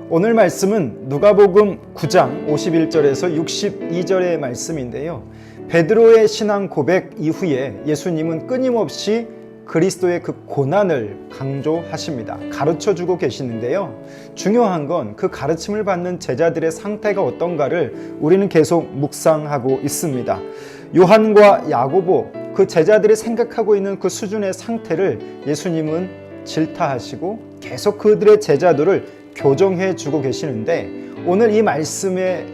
오늘 말씀은 누가복음 9장 51절에서 62절의 말씀인데요. 베드로의 신앙 고백 이후에 예수님은 끊임없이 그리스도의 그 고난을 강조하십니다. 가르쳐주고 계시는데요. 중요한 건 그 가르침을 받는 제자들의 상태가 어떤가를 우리는 계속 묵상하고 있습니다. 요한과 야고보, 그 제자들이 생각하고 있는 그 수준의 상태를 예수님은 질타하시고 계속 그들의 제자들을 교정해 주고 계시는데, 오늘 이 말씀의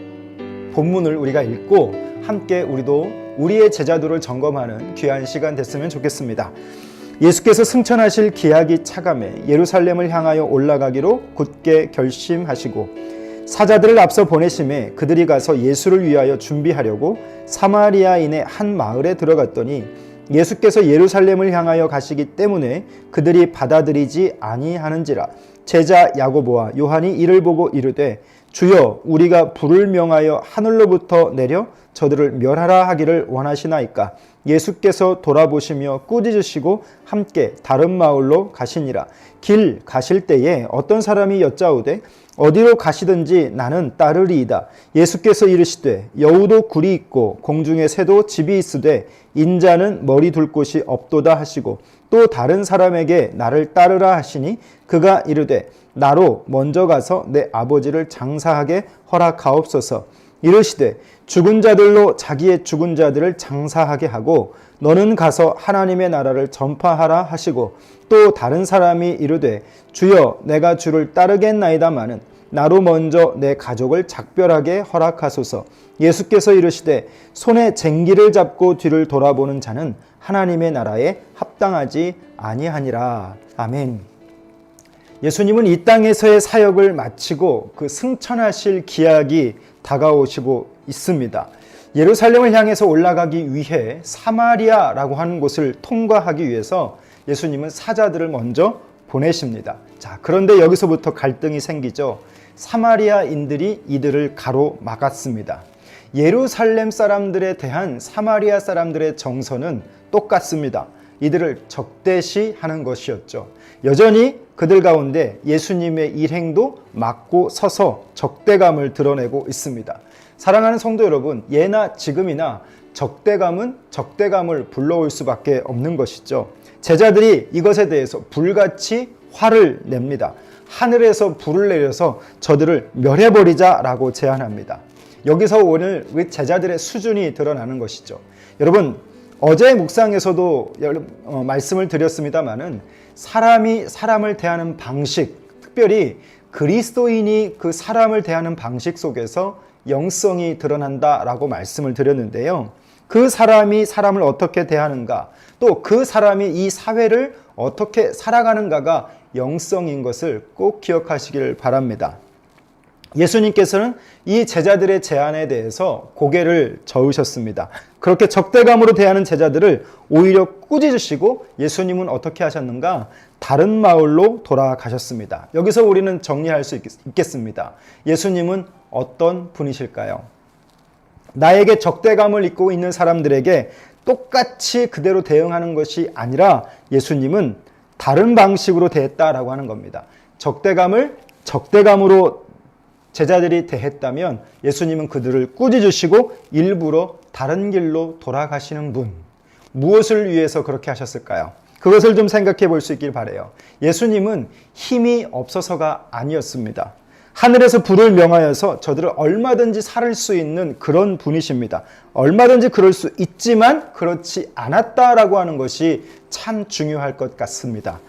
본문을 우리가 읽고 함께 우리도 우리의 제자도를 점검하는 귀한 시간 됐으면 좋겠습니다. 예수께서 승천하실 기약이 차감해 예루살렘을 향하여 올라가기로 굳게 결심하시고 사자들을 앞서 보내심에 그들이 가서 예수를 위하여 준비하려고 사마리아인의 한 마을에 들어갔더니 예수께서 예루살렘을 향하여 가시기 때문에 그들이 받아들이지 아니하는지라. 제자 야고보와 요한이 이를 보고 이르되 주여, 우리가 불을 명하여 하늘로부터 내려 저들을 멸하라 하기를 원하시나이까. 예수께서 돌아보시며 꾸짖으시고 함께 다른 마을로 가시니라. 길 가실 때에 어떤 사람이 여짜오되 어디로 가시든지 나는 따르리이다. 예수께서 이르시되 여우도 굴이 있고 공중의 새도 집이 있으되 인자는 머리 둘 곳이 없도다 하시고, 또 다른 사람에게 나를 따르라 하시니 그가 이르되 나로 먼저 가서 내 아버지를 장사하게 허락하옵소서. 이르시되 죽은 자들로 자기의 죽은 자들을 장사하게 하고 너는 가서 하나님의 나라를 전파하라 하시고, 또 다른 사람이 이르되 주여, 내가 주를 따르겠나이다마는 나로 먼저 내 가족을 작별하게 허락하소서. 예수께서 이르시되 손에 쟁기를 잡고 뒤를 돌아보는 자는 하나님의 나라에 합당하지 아니하니라. 아멘. 예수님은 이 땅에서의 사역을 마치고 그 승천하실 기약이 다가오시고 있습니다. 예루살렘을 향해서 올라가기 위해 사마리아라고 하는 곳을 통과하기 위해서 예수님은 사자들을 먼저 보내십니다. 자, 그런데 여기서부터 갈등이 생기죠. 사마리아인들이 이들을 가로막았습니다. 예루살렘 사람들에 대한 사마리아 사람들의 정서는 똑같습니다. 이들을 적대시하는 것이었죠. 여전히 그들 가운데 예수님의 일행도 막고 서서 적대감을 드러내고 있습니다. 사랑하는 성도 여러분, 예나 지금이나 적대감은 적대감을 불러올 수밖에 없는 것이죠. 제자들이 이것에 대해서 불같이 화를 냅니다. 하늘에서 불을 내려서 저들을 멸해버리자라고 제안합니다. 여기서 오늘 제자들의 수준이 드러나는 것이죠. 여러분, 어제 묵상에서도 말씀을 드렸습니다마는 사람이 사람을 대하는 방식, 특별히 그리스도인이 그 사람을 대하는 방식 속에서 영성이 드러난다라고 말씀을 드렸는데요. 그 사람이 사람을 어떻게 대하는가, 또 그 사람이 이 사회를 어떻게 살아가는가가 영성인 것을 꼭 기억하시길 바랍니다. 예수님께서는 이 제자들의 제안에 대해서 고개를 저으셨습니다. 그렇게 적대감으로 대하는 제자들을 오히려 꾸짖으시고 예수님은 어떻게 하셨는가? 다른 마을로 돌아가셨습니다. 여기서 우리는 정리할 수 있겠습니다. 예수님은 어떤 분이실까요? 나에게 적대감을 입고 있는 사람들에게 똑같이 그대로 대응하는 것이 아니라 예수님은 다른 방식으로 대했다라고 하는 겁니다. 적대감을 적대감으로 제자들이 대했다면 예수님은 그들을 꾸짖으시고 일부러 다른 길로 돌아가시는 분. 무엇을 위해서 그렇게 하셨을까요? 그것을 좀 생각해 볼 수 있길 바라요. 예수님은 힘이 없어서가 아니었습니다. 하늘에서 불을 명하여서 저들을 얼마든지 살릴 수 있는 그런 분이십니다. 얼마든지 그럴 수 있지만 그렇지 않았다라고 하는 것이 참 중요할 것 같습니다.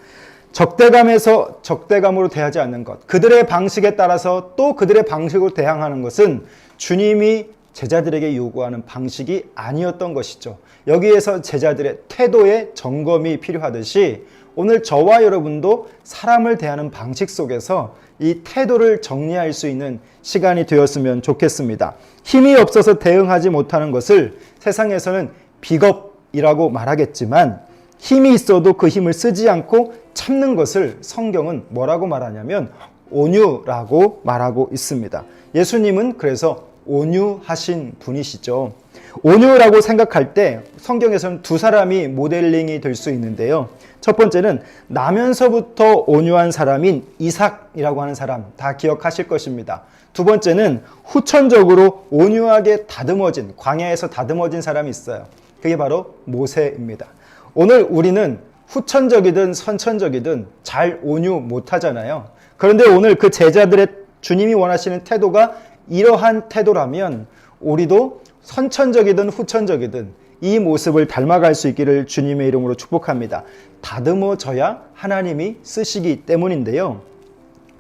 적대감에서 적대감으로 대하지 않는 것, 그들의 방식에 따라서 또 그들의 방식으로 대항하는 것은 주님이 제자들에게 요구하는 방식이 아니었던 것이죠. 여기에서 제자들의 태도의 점검이 필요하듯이 오늘 저와 여러분도 사람을 대하는 방식 속에서 이 태도를 정리할 수 있는 시간이 되었으면 좋겠습니다. 힘이 없어서 대응하지 못하는 것을 세상에서는 비겁이라고 말하겠지만, 힘이 있어도 그 힘을 쓰지 않고 참는 것을 성경은 뭐라고 말하냐면 온유라고 말하고 있습니다. 예수님은 그래서 온유하신 분이시죠. 온유라고 생각할 때 성경에서는 두 사람이 모델링이 될 수 있는데요. 첫 번째는 나면서부터 온유한 사람인 이삭이라고 하는 사람, 다 기억하실 것입니다. 두 번째는 후천적으로 온유하게 다듬어진, 광야에서 다듬어진 사람이 있어요. 그게 바로 모세입니다. 오늘 우리는 후천적이든 선천적이든 잘 온유 못하잖아요. 그런데 오늘 그 제자들의 주님이 원하시는 태도가 이러한 태도라면 우리도 선천적이든 후천적이든 이 모습을 닮아갈 수 있기를 주님의 이름으로 축복합니다. 다듬어져야 하나님이 쓰시기 때문인데요.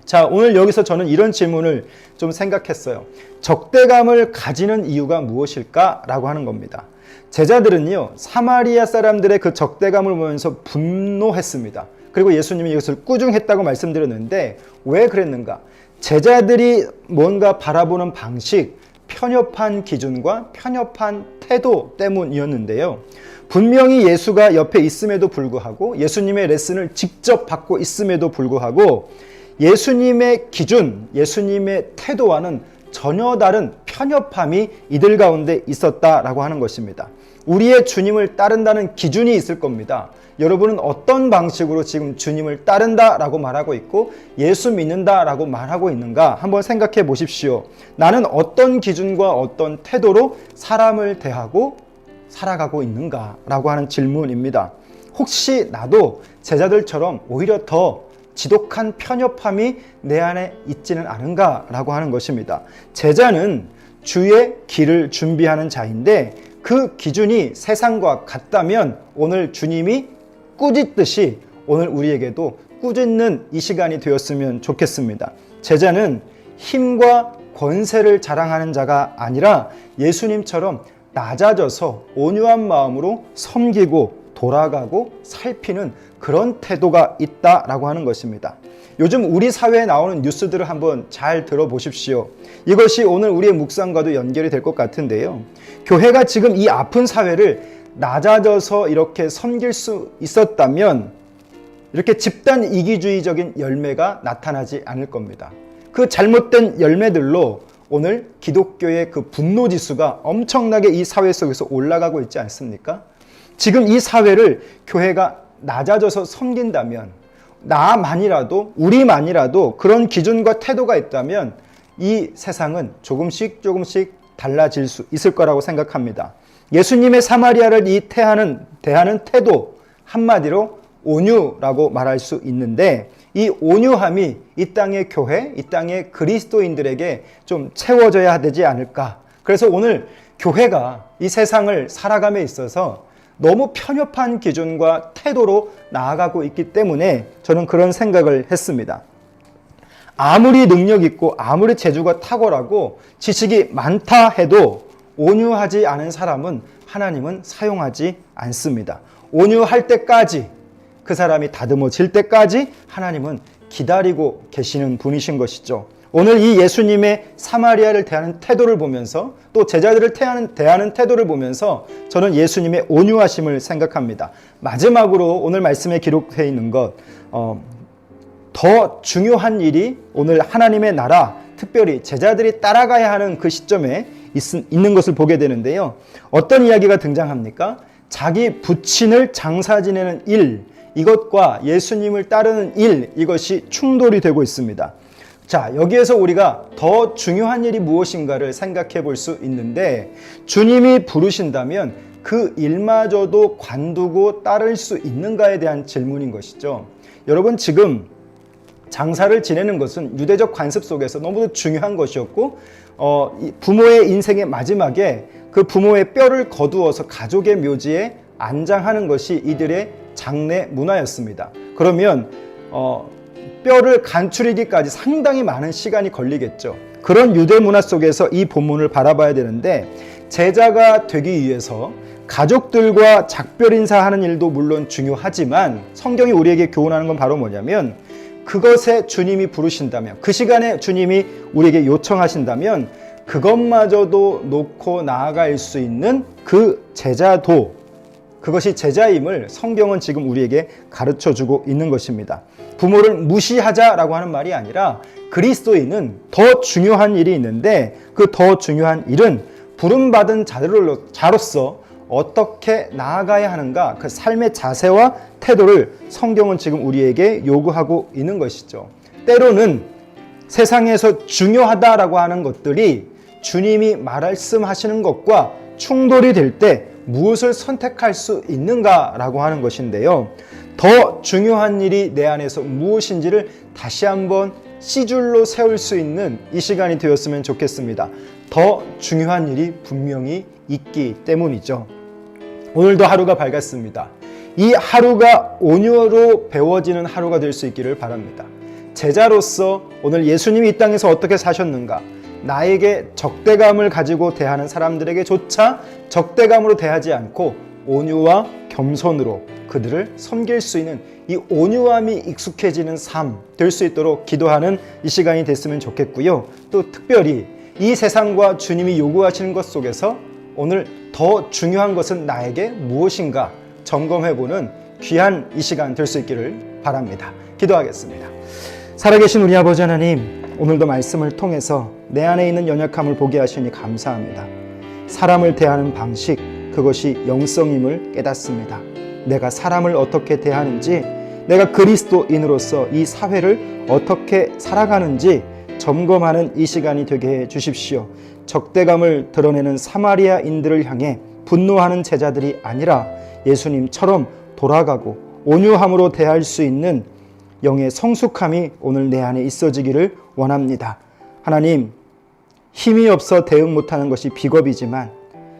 자, 오늘 여기서 저는 이런 질문을 좀 생각했어요. 적대감을 가지는 이유가 무엇일까? 라고 하는 겁니다. 제자들은요, 사마리아 사람들의 그 적대감을 보면서 분노했습니다. 그리고 예수님이 이것을 꾸중했다고 말씀드렸는데 왜 그랬는가? 제자들이 뭔가 바라보는 방식, 편협한 기준과 편협한 태도 때문이었는데요. 분명히 예수가 옆에 있음에도 불구하고 예수님의 레슨을 직접 받고 있음에도 불구하고 예수님의 기준, 예수님의 태도와는 전혀 다른 편협함이 이들 가운데 있었다라고 하는 것입니다. 우리의 주님을 따른다는 기준이 있을 겁니다. 여러분은 어떤 방식으로 지금 주님을 따른다라고 말하고 있고 예수 믿는다라고 말하고 있는가 한번 생각해 보십시오. 나는 어떤 기준과 어떤 태도로 사람을 대하고 살아가고 있는가라고 하는 질문입니다. 혹시 나도 제자들처럼 오히려 더 지독한 편협함이 내 안에 있지는 않은가라고 하는 것입니다. 제자는 주의 길을 준비하는 자인데 그 기준이 세상과 같다면 오늘 주님이 꾸짖듯이 오늘 우리에게도 꾸짖는 이 시간이 되었으면 좋겠습니다. 제자는 힘과 권세를 자랑하는 자가 아니라 예수님처럼 낮아져서 온유한 마음으로 섬기고 돌아가고 살피는 그런 태도가 있다라고 하는 것입니다. 요즘 우리 사회에 나오는 뉴스들을 한번 잘 들어보십시오. 이것이 오늘 우리의 묵상과도 연결이 될 것 같은데요. 교회가 지금 이 아픈 사회를 낮아져서 이렇게 섬길 수 있었다면 이렇게 집단 이기주의적인 열매가 나타나지 않을 겁니다. 그 잘못된 열매들로 오늘 기독교의 그 분노지수가 엄청나게 이 사회 속에서 올라가고 있지 않습니까? 지금 이 사회를 교회가 낮아져서 섬긴다면 나만이라도 우리만이라도 그런 기준과 태도가 있다면 이 세상은 조금씩 달라질 수 있을 거라고 생각합니다. 예수님의 사마리아를 대하는 태도 한마디로 온유라고 말할 수 있는데 이 온유함이 이 땅의 교회, 이 땅의 그리스도인들에게 좀 채워져야 되지 않을까. 그래서 오늘 교회가 이 세상을 살아감에 있어서 너무 편협한 기준과 태도로 나아가고 있기 때문에 저는 그런 생각을 했습니다. 아무리 능력 있고 아무리 재주가 탁월하고 지식이 많다 해도 온유하지 않은 사람은 하나님은 사용하지 않습니다. 온유할 때까지 그 사람이 다듬어질 때까지 하나님은 기다리고 계시는 분이신 것이죠. 오늘 이 예수님의 사마리아를 대하는 태도를 보면서 또 제자들을 대하는 태도를 보면서 저는 예수님의 온유하심을 생각합니다. 마지막으로 오늘 말씀에 기록되어 있는 것, 더 중요한 일이 오늘 하나님의 나라, 특별히 제자들이 따라가야 하는 그 시점에 있는 것을 보게 되는데요. 어떤 이야기가 등장합니까? 자기 부친을 장사 지내는 일, 이것과 예수님을 따르는 일, 이것이 충돌이 되고 있습니다. 자, 여기에서 우리가 더 중요한 일이 무엇인가를 생각해 볼 수 있는데 주님이 부르신다면 그 일마저도 관두고 따를 수 있는가에 대한 질문인 것이죠. 여러분, 지금 장사를 지내는 것은 유대적 관습 속에서 너무도 중요한 것이었고 부모의 인생의 마지막에 그 부모의 뼈를 거두어서 가족의 묘지에 안장하는 것이 이들의 장례 문화였습니다. 그러면 뼈를 간추리기까지 상당히 많은 시간이 걸리겠죠. 그런 유대 문화 속에서 이 본문을 바라봐야 되는데 제자가 되기 위해서 가족들과 작별 인사하는 일도 물론 중요하지만 성경이 우리에게 교훈하는 건 바로 뭐냐면 그것에 주님이 부르신다면 그 시간에 주님이 우리에게 요청하신다면 그것마저도 놓고 나아갈 수 있는 그 제자도 그것이 제자임을 성경은 지금 우리에게 가르쳐주고 있는 것입니다. 부모를 무시하자라고 하는 말이 아니라 그리스도인은 더 중요한 일이 있는데 그 더 중요한 일은 부름받은 자로서 어떻게 나아가야 하는가, 그 삶의 자세와 태도를 성경은 지금 우리에게 요구하고 있는 것이죠. 때로는 세상에서 중요하다라고 하는 것들이 주님이 말씀하시는 것과 충돌이 될 때 무엇을 선택할 수 있는가라고 하는 것인데요. 더 중요한 일이 내 안에서 무엇인지를 다시 한번 C줄로 세울 수 있는 이 시간이 되었으면 좋겠습니다. 더 중요한 일이 분명히 있기 때문이죠. 오늘도 하루가 밝았습니다. 이 하루가 온유로 배워지는 하루가 될 수 있기를 바랍니다. 제자로서 오늘 예수님이 이 땅에서 어떻게 사셨는가, 나에게 적대감을 가지고 대하는 사람들에게조차 적대감으로 대하지 않고 온유와 겸손으로 그들을 섬길 수 있는 이 온유함이 익숙해지는 삶 될 수 있도록 기도하는 이 시간이 됐으면 좋겠고요. 또 특별히 이 세상과 주님이 요구하시는 것 속에서 오늘 더 중요한 것은 나에게 무엇인가 점검해보는 귀한 이 시간 될 수 있기를 바랍니다. 기도하겠습니다. 살아계신 우리 아버지 하나님, 오늘도 말씀을 통해서 내 안에 있는 연약함을 보게 하시니 감사합니다. 사람을 대하는 방식, 그것이 영성임을 깨닫습니다. 내가 사람을 어떻게 대하는지, 내가 그리스도인으로서 이 사회를 어떻게 살아가는지 점검하는 이 시간이 되게 해 주십시오. 적대감을 드러내는 사마리아인들을 향해 분노하는 제자들이 아니라 예수님처럼 돌아가고 온유함으로 대할 수 있는 영의 성숙함이 오늘 내 안에 있어지기를 원합니다. 하나님, 힘이 없어 대응 못하는 것이 비겁이지만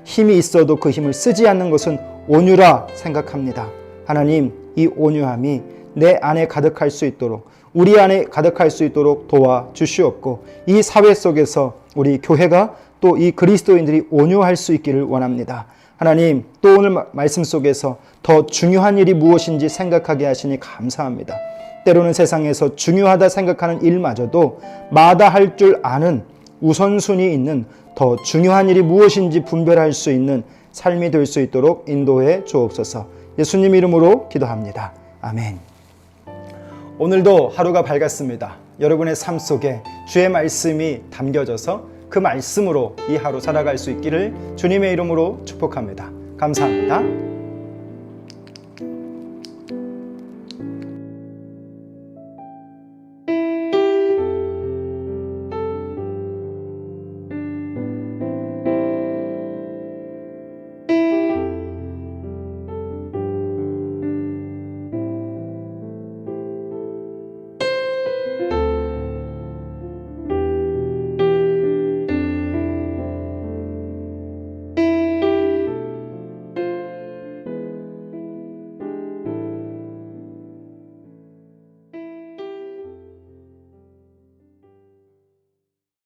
힘이 있어도 그 힘을 쓰지 않는 것은 온유라 생각합니다. 하나님, 이 온유함이 내 안에 가득할 수 있도록, 우리 안에 가득할 수 있도록 도와주시옵고, 이 사회 속에서 우리 교회가 또 이 그리스도인들이 온유할 수 있기를 원합니다. 하나님, 또 오늘 말씀 속에서 더 중요한 일이 무엇인지 생각하게 하시니 감사합니다. 때로는 세상에서 중요하다 생각하는 일마저도 마다할 줄 아는 우선순위 있는 더 중요한 일이 무엇인지 분별할 수 있는 삶이 될 수 있도록 인도해 주옵소서. 예수님 이름으로 기도합니다. 아멘. 오늘도 하루가 밝았습니다. 여러분의 삶 속에 주의 말씀이 담겨져서 그 말씀으로 이 하루 살아갈 수 있기를 주님의 이름으로 축복합니다. 감사합니다.